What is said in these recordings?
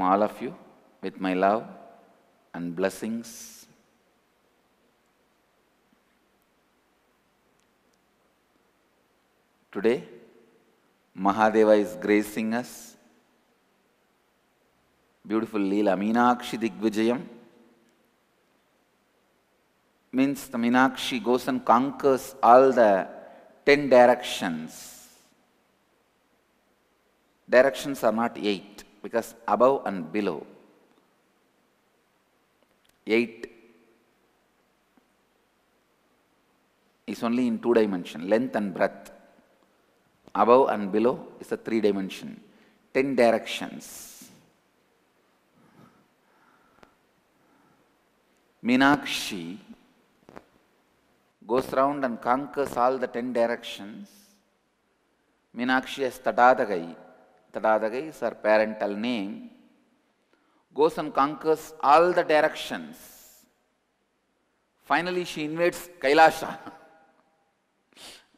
welcome all of you with my love and blessings. Today, Mahadeva is gracing us. Beautiful Leela, Meenakshi Digvijayam. Means the Meenakshi goes and conquers all the 10 directions. Directions are not 8 because above and below. 8 is only in 2 dimensions, length and breadth. Above and below is a 3 dimension, 10 directions. Meenakshi goes round and conquers all the 10 directions. Meenakshi as Tadadagai. Tadadagai is her parental name. Goes and conquers all the directions. Finally, she invades Kailasha.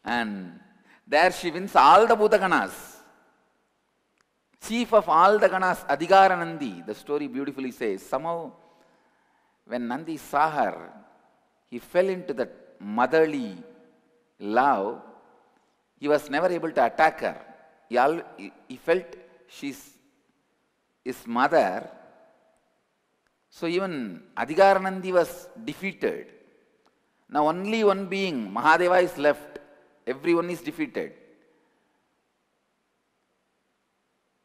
And there she wins all the Bhutaganas. Chief of all the Ganas, Adhigara Nandi, the story beautifully says, somehow when Nandi saw her, he fell into that motherly love. He was never able to attack her. He felt she's his mother. So even Adhigara Nandi was defeated. Now only one being, Mahadeva, is left. Everyone is defeated.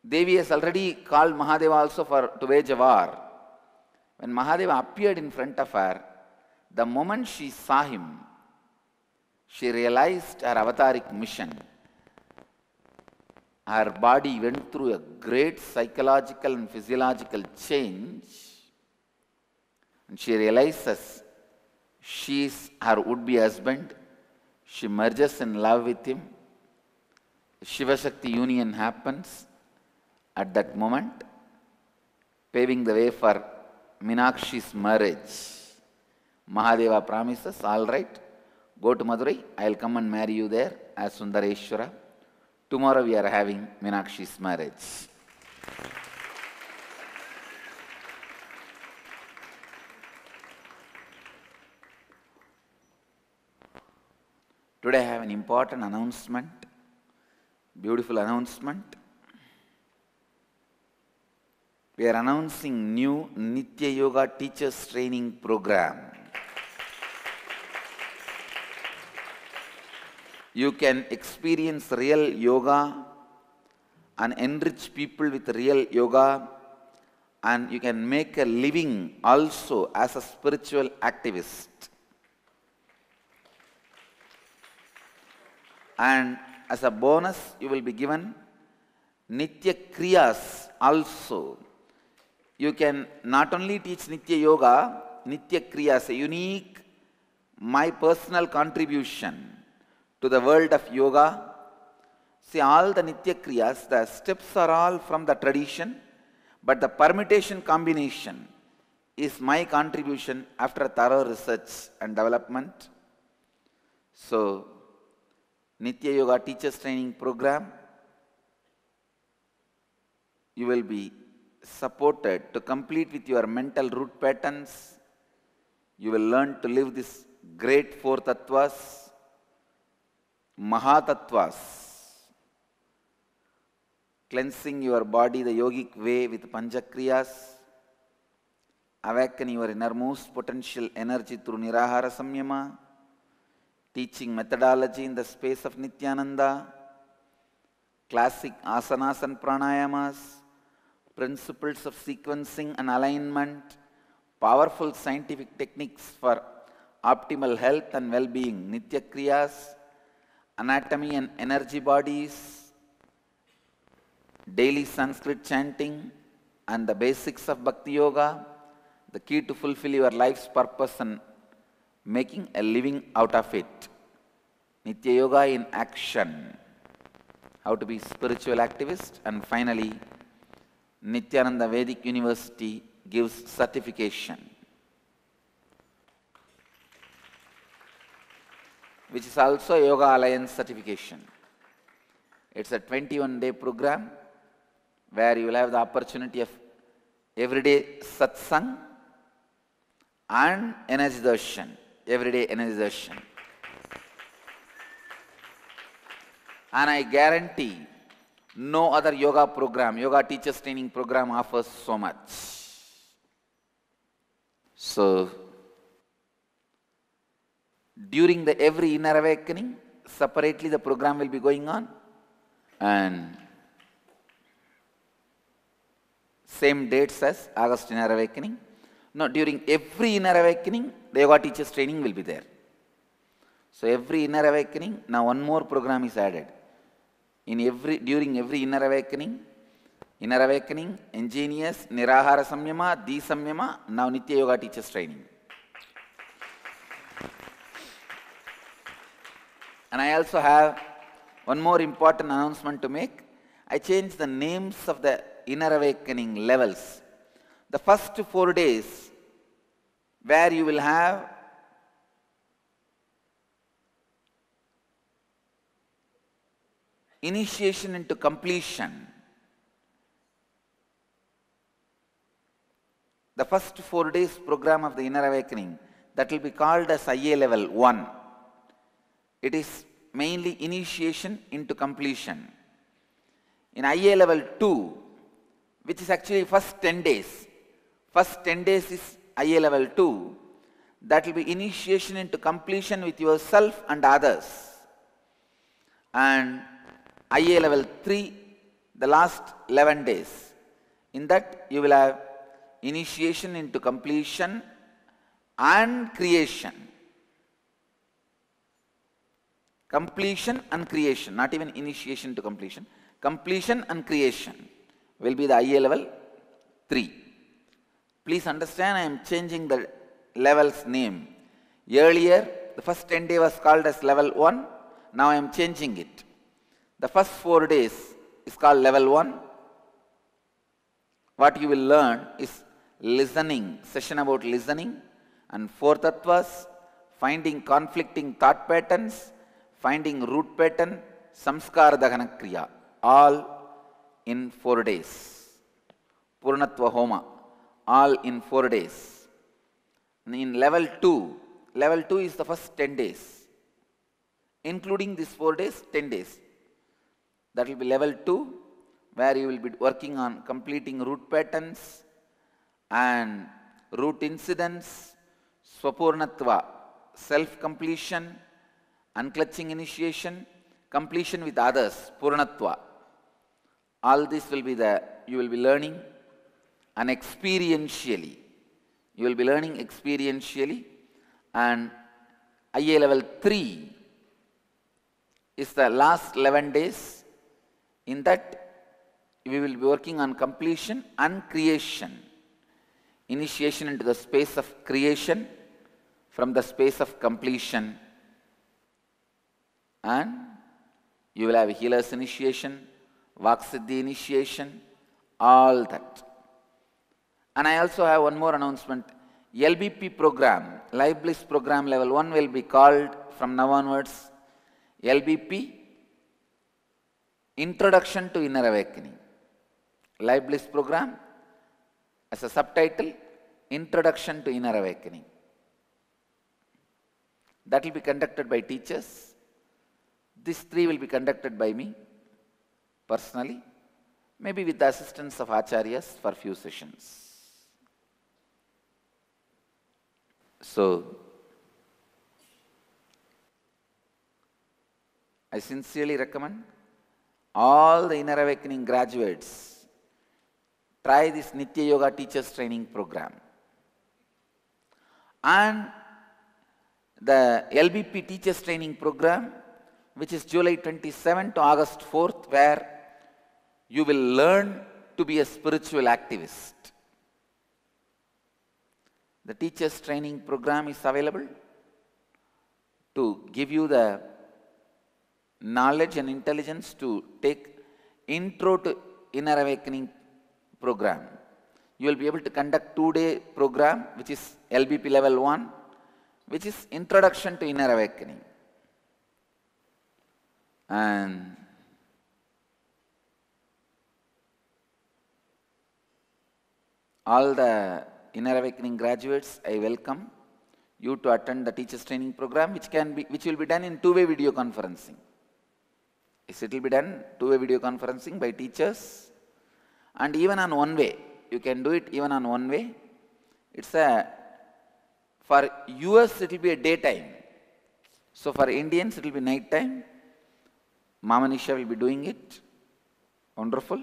Devi has already called Mahadeva also to wage a war. When Mahadeva appeared in front of her, the moment she saw him, she realized her avataric mission. Her body went through a great psychological and physiological change. And she realizes she is her would-be husband. She merges in love with him. Shiva-Shakti union happens at that moment, paving the way for Meenakshi's marriage. Mahadeva promises, all right, go to Madurai, I'll come and marry you there as Sundareshwara. Tomorrow we are having Meenakshi's marriage. Today I have an important announcement, beautiful announcement. We are announcing new Nitya Yoga Teachers Training Program. You can experience real yoga and enrich people with real yoga, and you can make a living also as a spiritual activist. And as a bonus, you will be given Nitya Kriyas also. You can not only teach Nitya Yoga, Nitya Kriyas, a unique, my personal contribution to the world of yoga. See, all the Nitya Kriyas, the steps are all from the tradition, but the permutation combination is my contribution after thorough research and development. So, Nitya Yoga Teachers Training Program, you will be supported to complete with your mental root patterns. You will learn to live these great 4 tattvas, Mahatattvas, cleansing your body the yogic way with Panchakriyas, awaken your innermost potential energy through Nirahara Samyama, teaching methodology in the space of Nityananda, classic asanas and pranayamas, principles of sequencing and alignment, powerful scientific techniques for optimal health and well-being, Nitya Kriyas, anatomy and energy bodies, daily Sanskrit chanting, and the basics of Bhakti Yoga, the key to fulfill your life's purpose and making a living out of it. Nitya Yoga in action, how to be spiritual activist, and finally, Nityananda Vedic University gives certification, which is also a Yoga Alliance certification. It's a 21-day program where you will have the opportunity of everyday satsang and energy darshan, everyday energy darshan. And I guarantee no other yoga program, yoga teachers training program offers so much. So, during the every inner awakening, separately the program will be going on, and same dates as August inner awakening. No, during every inner awakening, the yoga teachers training will be there. So every inner awakening, now one more program is added. During every inner awakening, ingenious, nirahara samyama, di samyama, now Nitya Yoga teachers training. And I also have one more important announcement to make. I changed the names of the inner awakening levels. The first 4 days, where you will have initiation into completion. The first 4 days program of the inner awakening, that will be called as IA level 1. It is mainly initiation into completion. In IA level 2, which is actually first 10 days. First 10 days is IA level 2. That will be initiation into completion with yourself and others. And IA level 3, the last 11 days. In that you will have initiation into completion and creation. Completion and creation, not even initiation to completion. Completion and creation will be the IA level 3. Please understand, I am changing the level's name. Earlier, the first 10 days was called as level 1. Now I am changing it. The first 4 days is called level 1. What you will learn is listening, session about listening, and 4 tattvas, finding conflicting thought patterns, finding root pattern, samskara dahana kriya, all in 4 days. Purnatva homa, all in 4 days. In level 2 is the first 10 days. Including these 4 days, 10 days. That will be level 2, where you will be working on completing root patterns and root incidents, swapurnatva, self-completion, unclutching initiation, completion with others, purnatva. All this will be you will be learning, and experientially. You will be learning experientially, and IA level 3 is the last 11 days. In that, we will be working on completion and creation. Initiation into the space of creation from the space of completion. And you will have healer's initiation, Vaksiddhi initiation, all that. And I also have one more announcement. LBP program, Life Bliss program level 1 will be called from now onwards LBP, Introduction to Inner Awakening. Life Bliss program as a subtitle, Introduction to Inner Awakening. That will be conducted by teachers. These 3 will be conducted by me personally, maybe with the assistance of acharyas for few sessions. So, I sincerely recommend all the inner awakening graduates try this Nitya Yoga teachers training program. And the LBP teachers training program, which is July 27 to August 4th, where you will learn to be a spiritual activist. The teachers training program is available to give you the knowledge and intelligence to take intro to inner awakening program. You will be able to conduct 2-day program, which is LBP level 1, which is introduction to inner awakening. And All the Inner Awakening graduates, I welcome you to attend the teachers training program, which will be done in two-way video conferencing. Yes, it will be done two-way video conferencing by teachers, and even on one way. You can do it even on one way. For US it will be a daytime. So for Indians it will be night time. Mama Nisha will be doing it. Wonderful.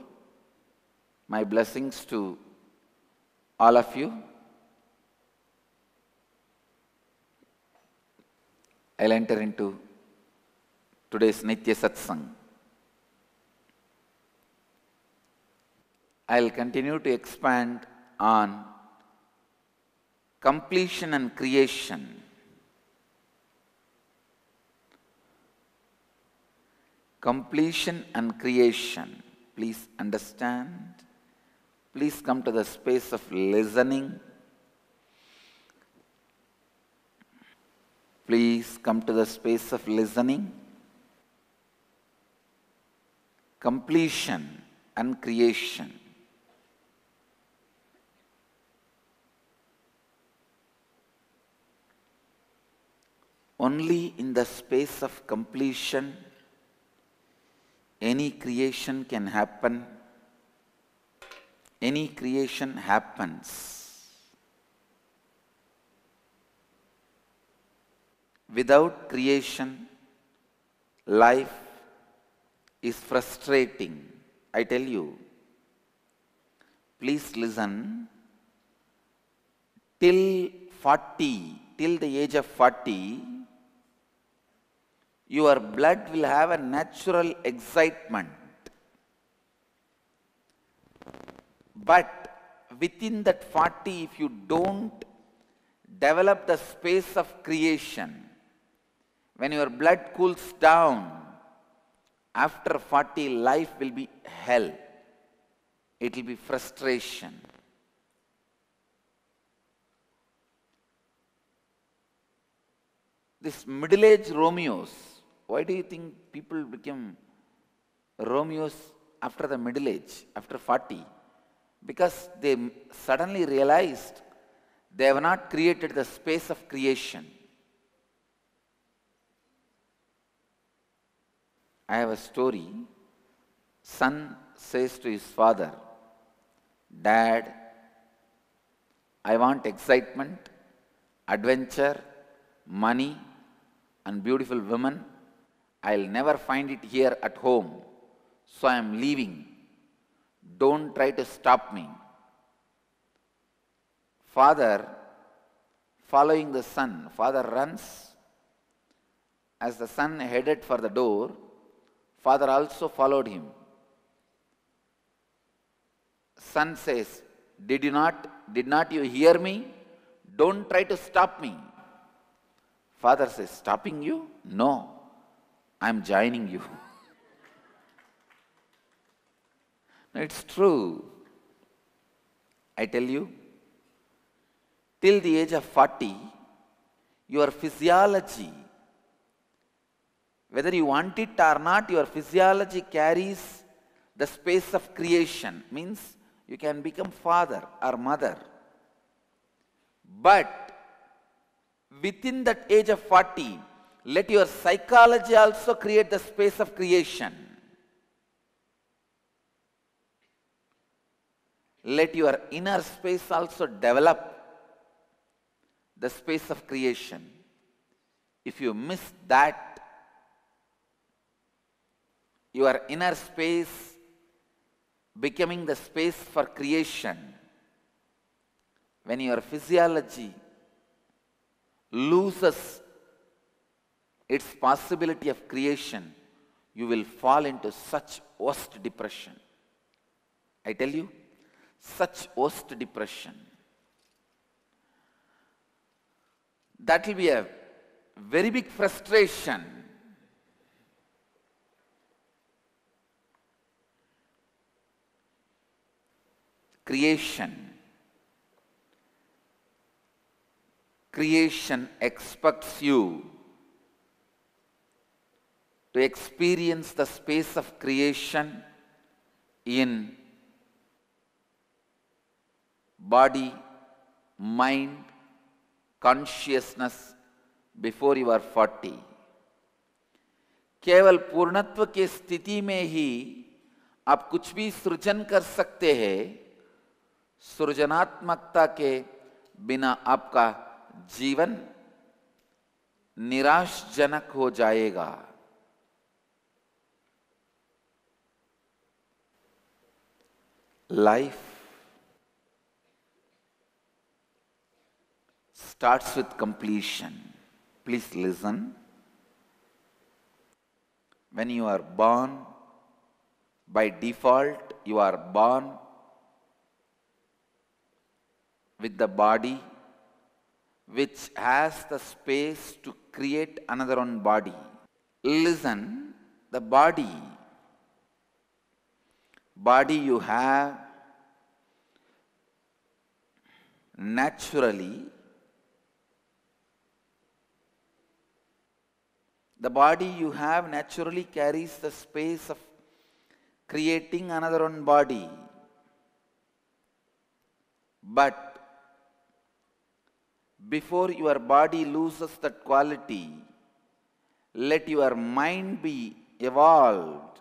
My blessings to all of you. I'll enter into today's Nitya Satsang. I'll continue to expand on completion and creation. Completion and creation. Please understand. Please come to the space of listening. Please come to the space of listening. Completion and creation. Only in the space of completion any creation can happen. Any creation happens. Without creation, life is frustrating. I tell you, please listen. Till 40, till the age of 40, your blood will have a natural excitement. But within that 40, if you don't develop the space of creation, when your blood cools down, after 40, life will be hell. It will be frustration. This middle-aged Romeos, why do you think people become Romeos after the middle age, after 40? Because they suddenly realized they have not created the space of creation. I have a story. Son says to his father, "Dad, I want excitement, adventure, money, and beautiful women. I'll never find it here at home, so I am leaving. Don't try to stop me." Father, following the son, father runs. As the son headed for the door, father also followed him. Son says, Did not you hear me? Don't try to stop me." Father says, "Stopping you? No, I'm joining you." No, it's true. I tell you, till the age of 40, your physiology, whether you want it or not, your physiology carries the space of creation. Means you can become father or mother. But within that age of 40, let your psychology also create the space of creation. Let your inner space also develop the space of creation. If you miss that, your inner space becoming the space for creation, when your physiology loses its possibility of creation, you will fall into such worst depression. I tell you, such worst depression. That will be a very big frustration. Creation. Creation expects you to experience the space of creation in body, mind, consciousness before you are 40. केवल पूर्णत्व के स्थिति में ही आप कुछ भी सृजन कर सकते हैं। सृजनात्मकता के बिना आपका जीवन निराशजनक हो जाएगा। Life starts with completion. Please listen. When you are born, by default, you are born with the body which has the space to create another one body. Listen, the body you have naturally, carries the space of creating another one body. But before your body loses that quality, let your mind be evolved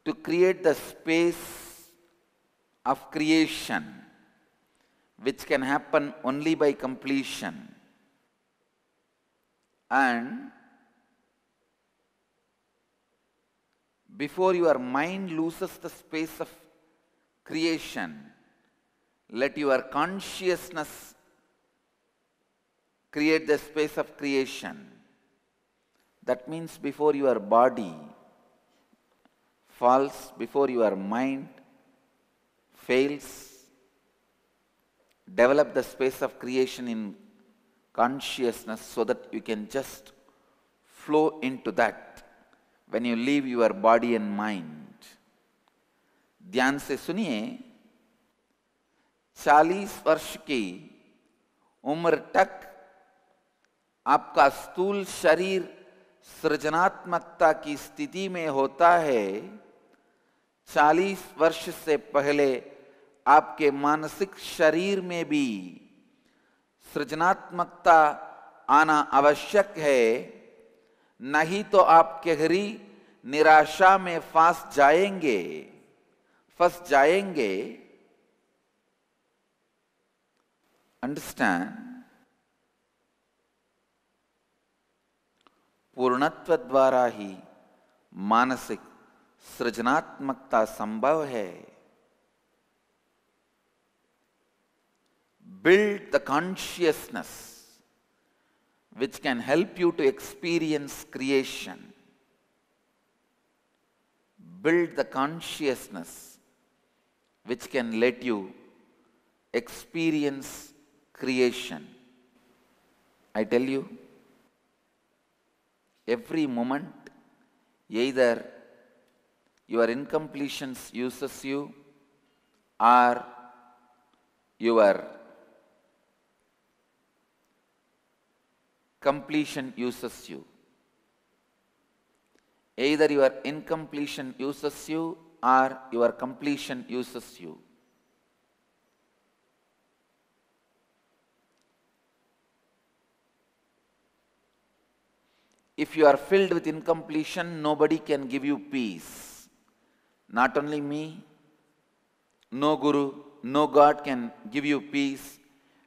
to create the space of creation, which can happen only by completion. And before your mind loses the space of creation, let your consciousness create the space of creation. That means before your body falls, before your mind fails, develop the space of creation in consciousness so that you can just flow into that when you leave your body and mind. ध्यान से सुनिए, 40 वर्ष की उम्र तक आपका स्थूल शरीर सृजनात्मकता की स्थिति में होता है। 40 वर्ष से पहले आपके मानसिक शरीर में भी सृजनात्मकता आना आवश्यक है, नहीं तो आप गहरी निराशा में फंस जाएंगे। अंडरस्टैंड? पूर्णत्व द्वारा ही मानसिक सृजनात्मकता संभव है। Build the consciousness which can help you to experience creation. Build the consciousness which can let you experience creation. I tell you, every moment, either your incompletions uses you or your completion uses you. Either your incompletion uses you or your completion uses you. If you are filled with incompletion, nobody can give you peace. Not only me, no guru, no God can give you peace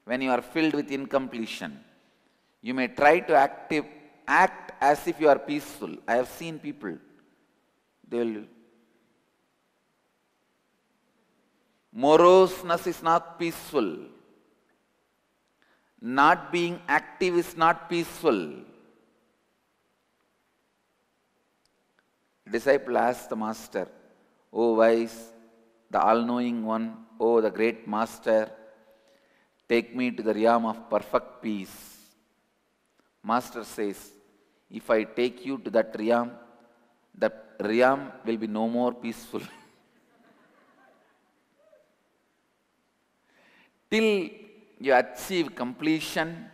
when you are filled with incompletion. You may try to act as if you are peaceful. I have seen people, moroseness is not peaceful. Not being active is not peaceful. Disciple asked the master, "O wise, the all-knowing one, O the great master, take me to the realm of perfect peace." Master says, "If I take you to that realm will be no more peaceful." Till you achieve completion,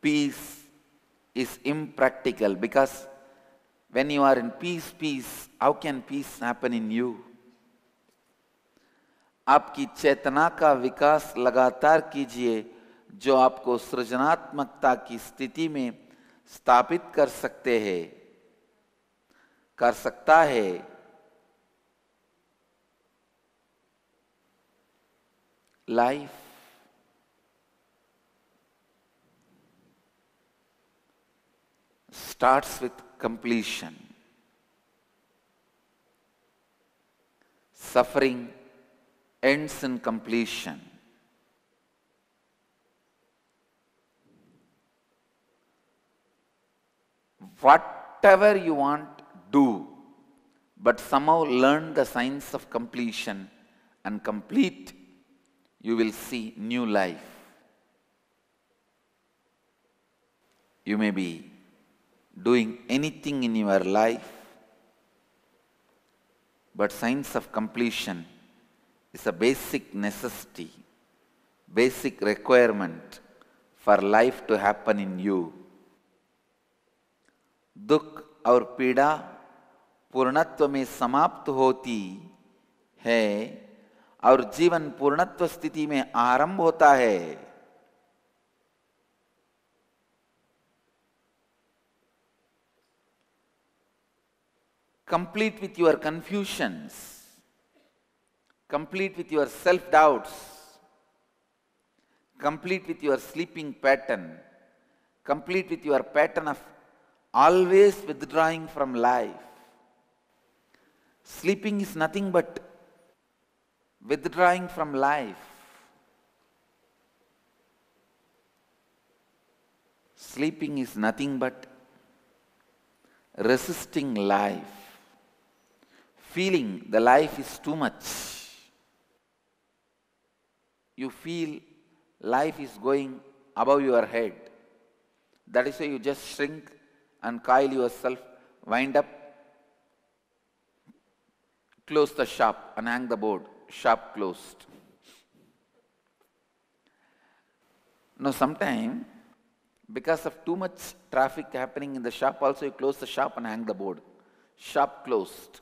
peace is impractical, because when you are in peace, how can peace happen in you? आपकी चेतना का विकास लगातार कीजिए, जो आपको सृजनात्मकता की स्थिति में स्थापित कर सकता है। Life starts with completion. Suffering ends in completion. Whatever you want, do, but somehow learn the science of completion and complete, you will see new life. You may be doing anything in your life, but science of completion is a basic necessity, basic requirement for life to happen in you. दुख और पीड़ा पूर्णत्व में समाप्त होती है और जीवन पूर्णत्व स्थिति में आरंभ होता है। Complete with your confusions, complete with your self-doubts, complete with your sleeping pattern, complete with your pattern of always withdrawing from life. Sleeping is nothing but withdrawing from life. Sleeping is nothing but resisting life, feeling the life is too much. You feel life is going above your head. That is why you just shrink and coil yourself, wind up, close the shop and hang the board, shop closed. Now sometime, because of too much traffic happening in the shop also, you close the shop and hang the board, shop closed.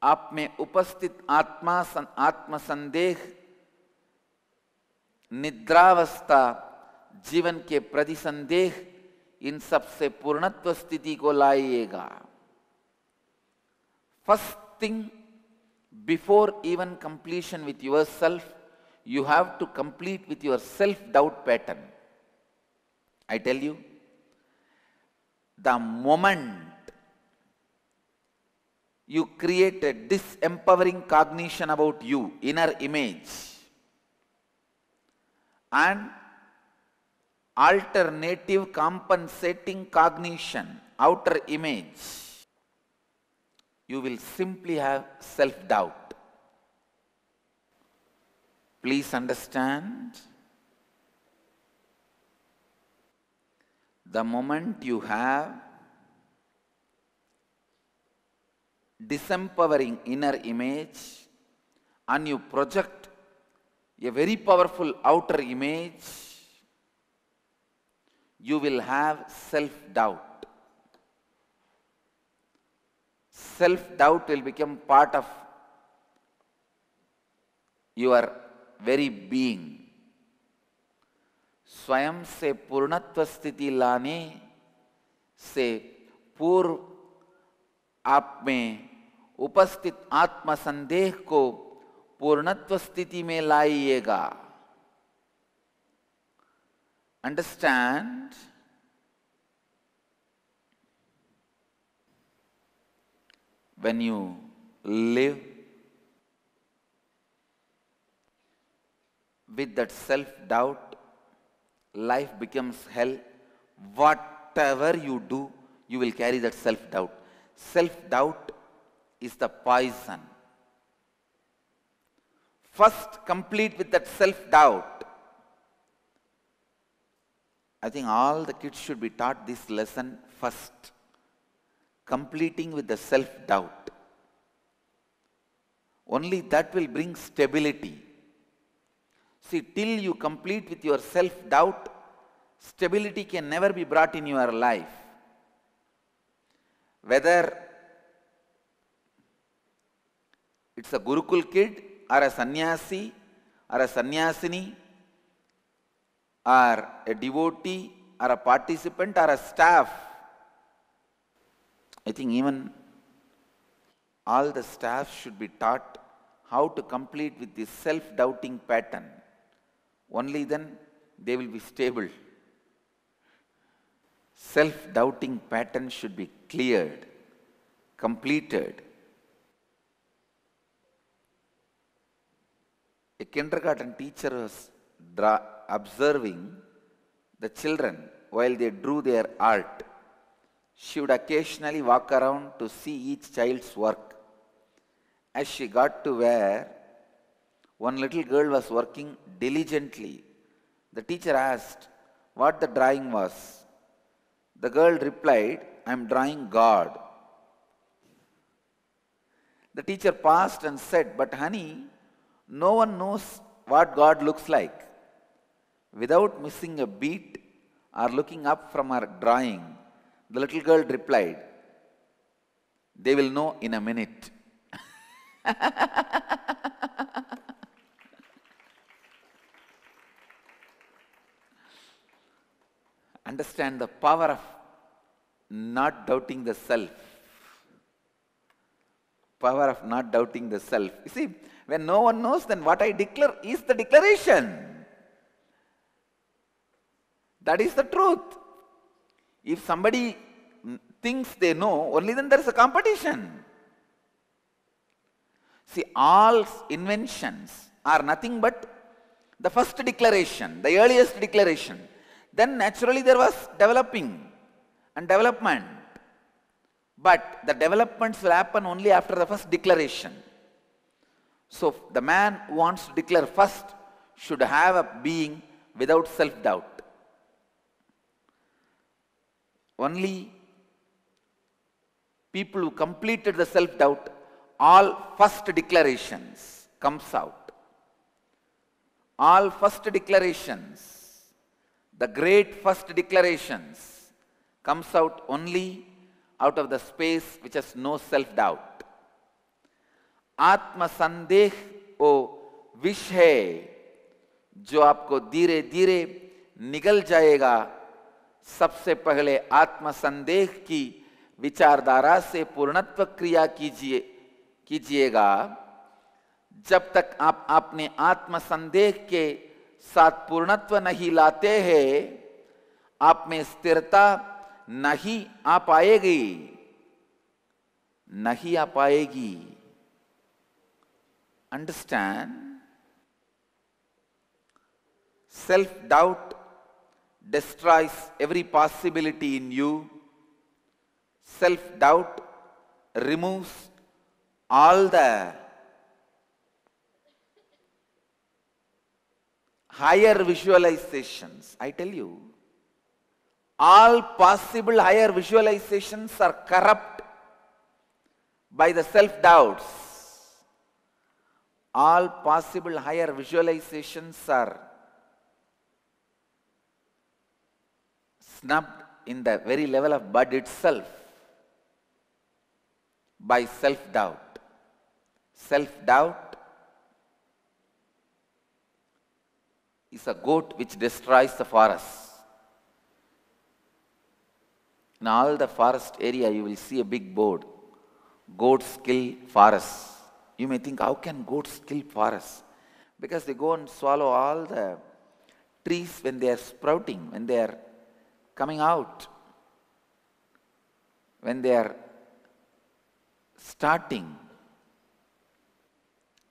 आप में उपस्थित आत्म संदेह, निद्रावस्था, जीवन के प्रति संदेह, इन सब से पूर्णत्व स्थिति को लाइएगा। First thing, before even completion with yourself, you have to complete with your self-doubt pattern. I tell you, the moment you create a disempowering cognition about you, inner image, and alternative compensating cognition, outer image, you will simply have self-doubt. Please understand, the moment you have disempowering inner image and you project a very powerful outer image, you will have self-doubt. Self-doubt will become part of your very being. स्वयं से पूर्णत्व स्थिति लाने से पूर्व आप में उपस्थित आत्म संदेह को पूर्णत्व स्थिति में लाइएगा। Understand? When you live with that self-doubt, life becomes hell. Whatever you do, you will carry that self-doubt. Self-doubt is the poison. First, complete with that self-doubt. I think all the kids should be taught this lesson first. Completing with the self-doubt. Only that will bring stability. See, till you complete with your self-doubt, Stability can never be brought in your life. Whether it's a Gurukul kid or a sannyasi or a sannyasini or a devotee or a participant or a staff. I think even all the staff should be taught how to complete with this self-doubting pattern. Only then they will be stable. Self-doubting pattern should be cleared, completed. A kindergarten teacher was observing the children while they drew their art. She would occasionally walk around to see each child's work. As she got to where one little girl was working diligently, the teacher asked what the drawing was. The girl replied, "I am drawing God." The teacher paused and said, "But honey, no one knows what God looks like." Without missing a beat or looking up from her drawing, the little girl replied, "They will know in a minute." Understand the power of not doubting the self. Power of not doubting the self. You see, when no one knows, then what I declare is the declaration. That is the truth. If somebody thinks they know, only then there is a competition. See, all inventions are nothing but the first declaration, the earliest declaration. Then naturally there was developing and development. But the developments will happen only after the first declaration. So the man who wants to declare first should have a being without self-doubt. Only people who completed the self-doubt, all first declarations comes out. All first declarations, the great first declarations comes out only out of the space which has no self-doubt. आत्म संदेह वो विष है जो आपको धीरे धीरे निगल जाएगा। सबसे पहले आत्म संदेह की विचारधारा से पूर्णत्व क्रिया कीजिएगा। जब तक आप अपने आत्म संदेह के साथ पूर्णत्व नहीं लाते हैं, आप में स्थिरता नहीं आ पाएगी, नहीं आ पाएगी। Understand? Self-doubt destroys every possibility in you. Self-doubt removes all the higher visualizations. I tell you, all possible higher visualizations are corrupt by the self-doubts. All possible higher visualizations are snubbed in the very level of bud itself by self-doubt. Self-doubt is a goat which destroys the forest. In all the forest area you will see a big board, goats kill forests. You may think, how can goats kill forests? Because they go and swallow all the trees when they are sprouting, when they are coming out, when they are starting.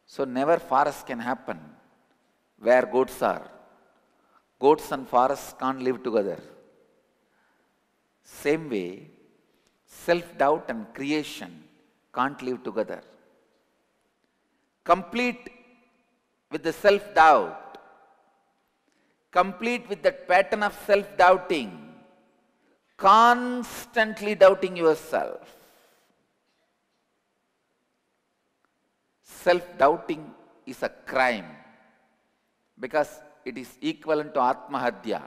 So never forest can happen where goats are. Goats and forests can't live together. Same way, self-doubt and creation can't live together. Complete with the self-doubt, complete with that pattern of self-doubting, constantly doubting yourself. Self-doubting is a crime because it is equivalent to Atmahadya.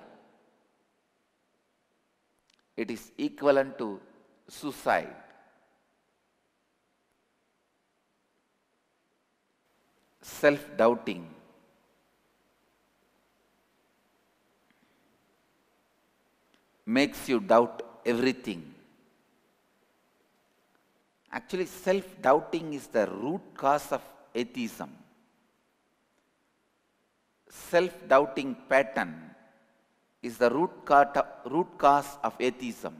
it is equivalent to suicide. Self-doubting makes you doubt everything. Actually, self-doubting is the root cause of atheism. Self-doubting pattern is the root cause of atheism.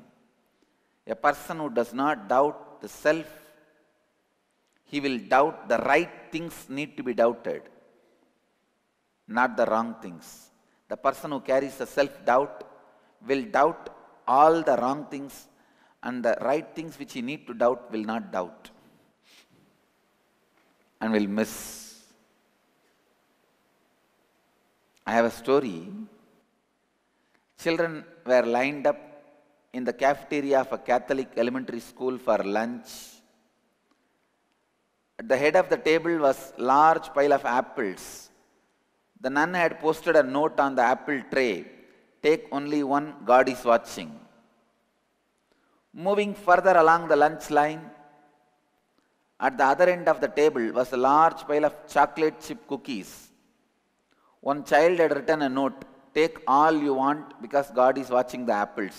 A person who does not doubt the self, he will doubt the right things need to be doubted, not the wrong things. The person who carries the self-doubt will doubt all the wrong things, and the right things which he need to doubt will not doubt and will miss. I have a story. Children were lined up in the cafeteria of a Catholic elementary school for lunch. At the head of the table was a large pile of apples. The nun had posted a note on the apple tray, "Take only one, God is watching." Moving further along the lunch line, at the other end of the table was a large pile of chocolate chip cookies. One child had written a note, "Take all you want because God is watching the apples."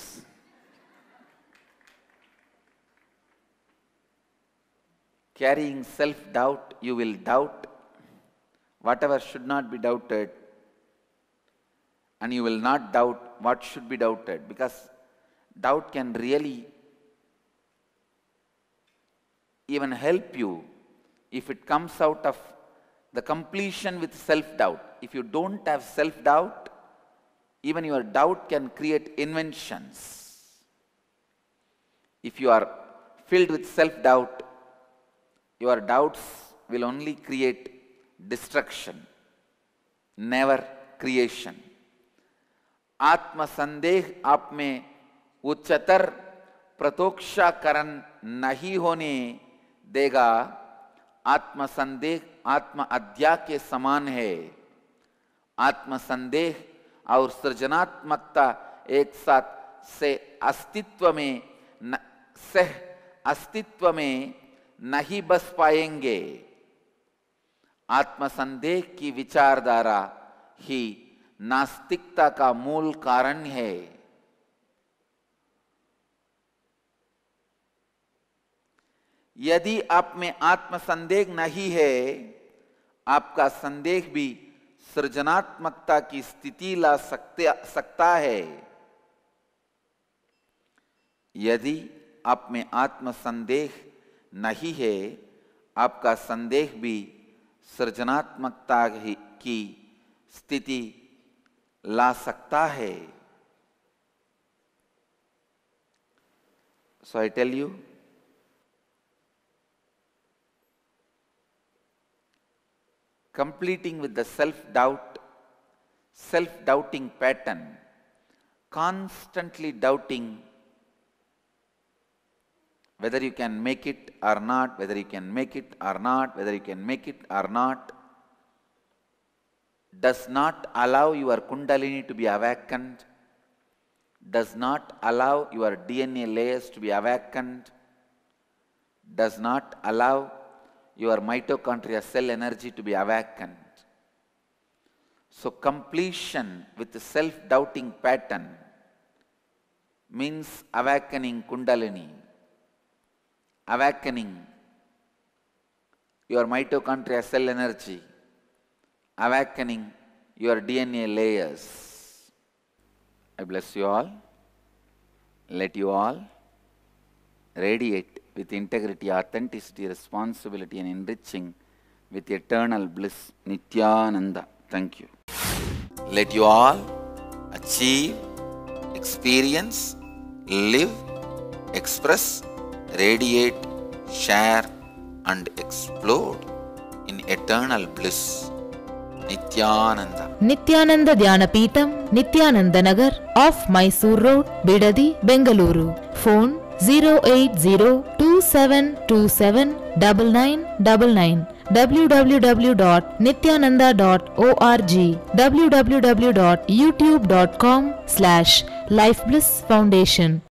Carrying self-doubt, you will doubt whatever should not be doubted, and you will not doubt what should be doubted, because doubt can really even help you if it comes out of the completion with self-doubt. If you don't have self-doubt, even your doubt can create inventions. If you are filled with self-doubt, your doubts will only create destruction, never creation. आत्म संदेह आप में उच्चतर प्रतोक्षाकरण नहीं होने देगा। आत्म संदेह आत्म अध्याय के समान है। आत्म संदेह और सृजनात्मकता एक साथ से अस्तित्व में नहीं बस पाएंगे। आत्म संदेह की विचारधारा ही नास्तिकता का मूल कारण है। यदि आप में आत्म संदेह नहीं है, आपका संदेह भी सृजनात्मकता की स्थिति ला सकता है। यदि आप में आत्म संदेह नहीं है, आपका संदेह भी सृजनात्मकता की स्थिति ला सकता है। So I tell you, completing with the self-doubting pattern, constantly doubting whether you can make it or not, whether you can make it or not, whether you can make it or not, does not allow your Kundalini to be awakened, does not allow your DNA layers to be awakened, does not allow your mitochondria cell energy to be awakened. So completion with the self-doubting pattern means awakening Kundalini, awakening your mitochondria cell energy, awakening your DNA layers. I bless you all. Let you all radiate with integrity, authenticity, responsibility, and enriching with eternal bliss. Nityananda. Thank you. Let you all achieve, experience, live, express, radiate, share, and explode in eternal bliss. Nityananda. Nityananda Dhyanapitham, Nityananda Nagar, off Mysore Road, Bidadi, Bengaluru. Phone 08027279999. www.nityananda.org. www.youtube.com/Life Bliss Foundation.